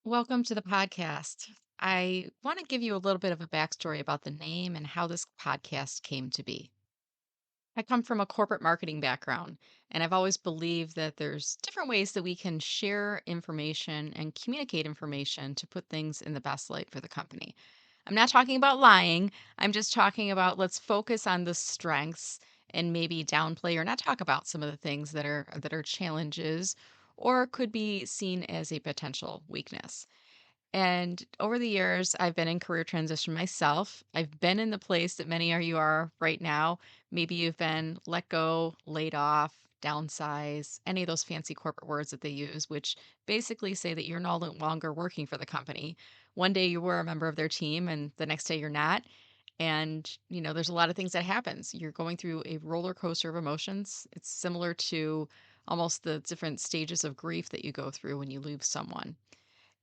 Welcome to the podcast. I want to give you a little bit of a backstory about the name and how this podcast came to be. I come from a corporate marketing background, and I've always believed that there's different ways that we can share information and communicate information to put things in the best light for the company. I'm not talking about lying. I'm just talking about let's focus on the strengths and maybe downplay or not talk about some of the things that are challenges or could be seen as a potential weakness. And over the years, I've been in career transition myself. I've been in the place that many of you are right now. Maybe you've been let go, laid off, downsize, any of those fancy corporate words that they use, which basically say that you're no longer working for the company. One day you were a member of their team and the next day you're not. And, there's a lot of things that happens. You're going through a roller coaster of emotions. It's similar to almost the different stages of grief that you go through when you lose someone.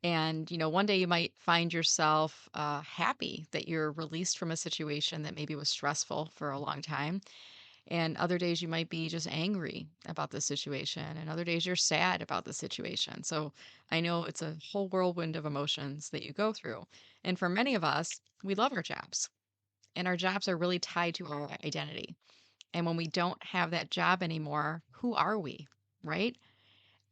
And, one day you might find yourself happy that you're released from a situation that maybe was stressful for a long time. And other days you might be just angry about the situation. And other days you're sad about the situation. So I know it's a whole whirlwind of emotions that you go through. And for many of us, we love our jobs, and our jobs are really tied to our identity. And when we don't have that job anymore, who are we? Right?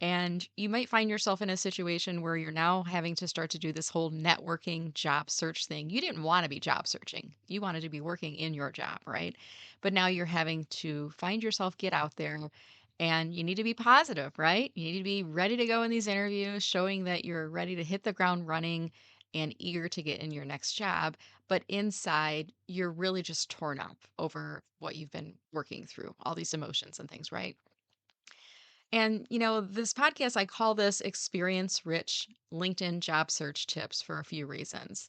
And you might find yourself in a situation where you're now having to start to do this whole networking job search thing. You didn't want to be job searching. You wanted to be working in your job, right? But now you're having to find yourself, get out there, and you need to be positive, right? You need to be ready to go in these interviews, showing that you're ready to hit the ground running and eager to get in your next job. But inside, you're really just torn up over what you've been working through, all these emotions and things, right? And, this podcast, I call this experience rich LinkedIn job search tips for a few reasons.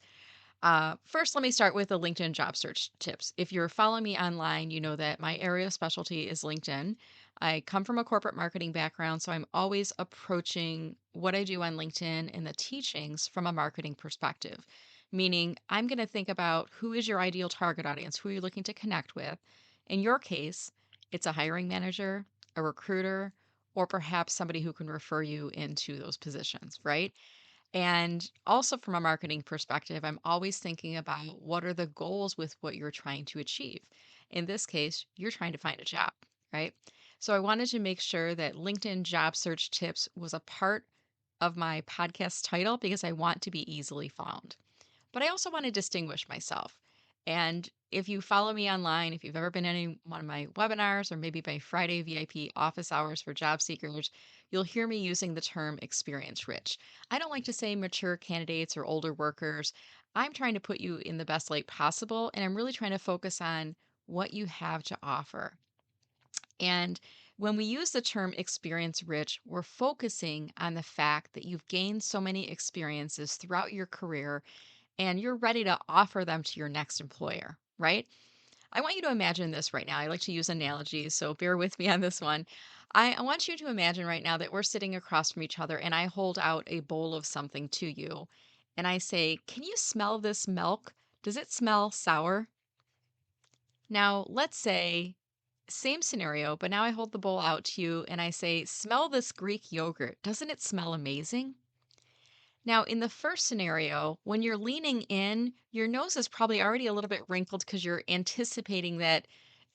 First, let me start with the LinkedIn job search tips. If you're following me online, you know that my area of specialty is LinkedIn. I come from a corporate marketing background, so I'm always approaching what I do on LinkedIn and the teachings from a marketing perspective. Meaning, I'm going to think about who is your ideal target audience, who are you looking to connect with. In your case, it's a hiring manager, a recruiter, or perhaps somebody who can refer you into those positions, right? And also from a marketing perspective, I'm always thinking about what are the goals with what you're trying to achieve. In this case, you're trying to find a job, right? So I wanted to make sure that LinkedIn job search tips was a part of my podcast title because I want to be easily found. But I also want to distinguish myself. And if you follow me online, if you've ever been in any one of my webinars or maybe my Friday VIP office hours for job seekers, you'll hear me using the term experience rich. I don't like to say mature candidates or older workers. I'm trying to put you in the best light possible, and I'm really trying to focus on what you have to offer. And when we use the term experience rich, we're focusing on the fact that you've gained so many experiences throughout your career and you're ready to offer them to your next employer, right? I want you to imagine this right now. I like to use analogies, so bear with me on this one. I want you to imagine right now that we're sitting across from each other and I hold out a bowl of something to you and I say, "Can you smell this milk? Does it smell sour?" Now, let's say, same scenario, but now I hold the bowl out to you and I say, "Smell this Greek yogurt. Doesn't it smell amazing?" Now, in the first scenario, when you're leaning in, your nose is probably already a little bit wrinkled because you're anticipating that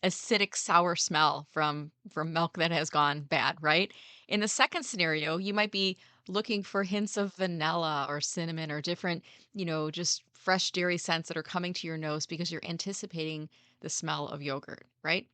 acidic sour smell from milk that has gone bad, right? In the second scenario, you might be looking for hints of vanilla or cinnamon or different, just fresh dairy scents that are coming to your nose because you're anticipating the smell of yogurt, right?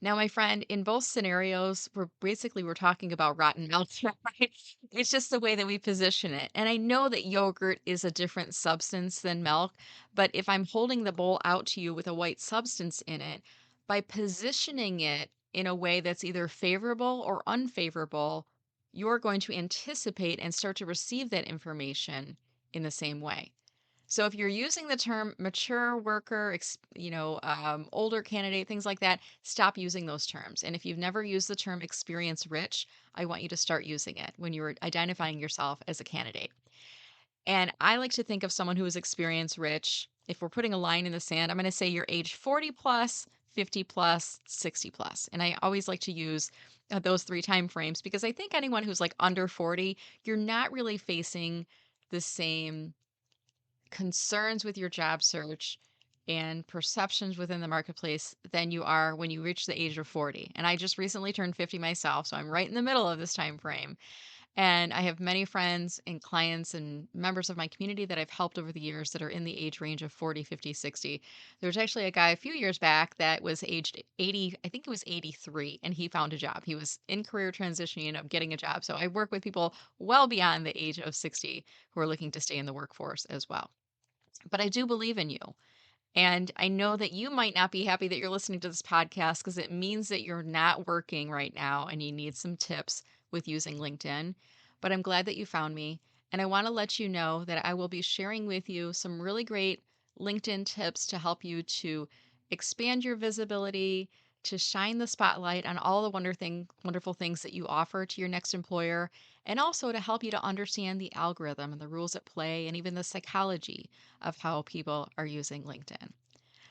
Now, my friend, in both scenarios, we're talking about rotten milk, right? It's just the way that we position it. And I know that yogurt is a different substance than milk, but if I'm holding the bowl out to you with a white substance in it, by positioning it in a way that's either favorable or unfavorable, you're going to anticipate and start to receive that information in the same way. So if you're using the term mature worker, older candidate, things like that, stop using those terms. And if you've never used the term experience rich, I want you to start using it when you're identifying yourself as a candidate. And I like to think of someone who is experience rich. If we're putting a line in the sand, I'm going to say you're age 40 plus, 50 plus, 60 plus. And I always like to use those three time frames because I think anyone who's like under 40, you're not really facing the same concerns with your job search and perceptions within the marketplace than you are when you reach the age of 40. And I just recently turned 50 myself, so I'm right in the middle of this time frame. And I have many friends and clients and members of my community that I've helped over the years that are in the age range of 40, 50, 60. There's actually a guy a few years back that was aged 80, I think it was 83, and he found a job. He was in career transitioning of getting a job. So I work with people well beyond the age of 60 who are looking to stay in the workforce as well. But I do believe in you. And I know that you might not be happy that you're listening to this podcast because it means that you're not working right now and you need some tips with using LinkedIn. But I'm glad that you found me. And I want to let you know that I will be sharing with you some really great LinkedIn tips to help you to expand your visibility, to shine the spotlight on all the wonderful things that you offer to your next employer, and also to help you to understand the algorithm and the rules at play and even the psychology of how people are using LinkedIn.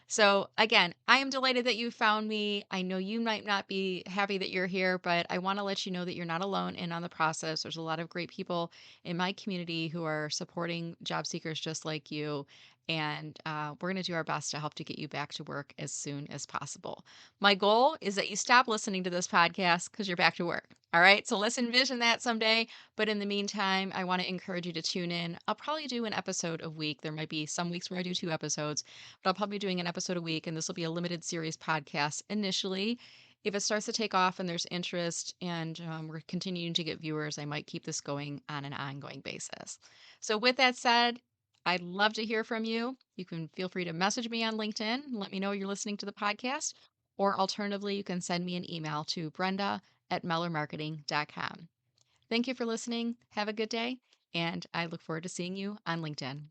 So, again, I am delighted that you found me. I know you might not be happy that you're here, but I want to let you know that you're not alone in on the process. There's a lot of great people in my community who are supporting job seekers just like you. And we're going to do our best to help to get you back to work as soon as possible. My goal is that you stop listening to this podcast because you're back to work. All right. So let's envision that someday. But in the meantime, I want to encourage you to tune in. I'll probably do an episode a week. There might be some weeks where I do two episodes, but I'll probably be doing an episode a week, and this will be a limited series podcast initially. If it starts to take off and there's interest and we're continuing to get viewers, I might keep this going on an ongoing basis. So, with that said, I'd love to hear from you. You can feel free to message me on LinkedIn and let me know you're listening to the podcast. Or alternatively, you can send me an email to brenda@mellermarketing.com. Thank you for listening. Have a good day, and I look forward to seeing you on LinkedIn.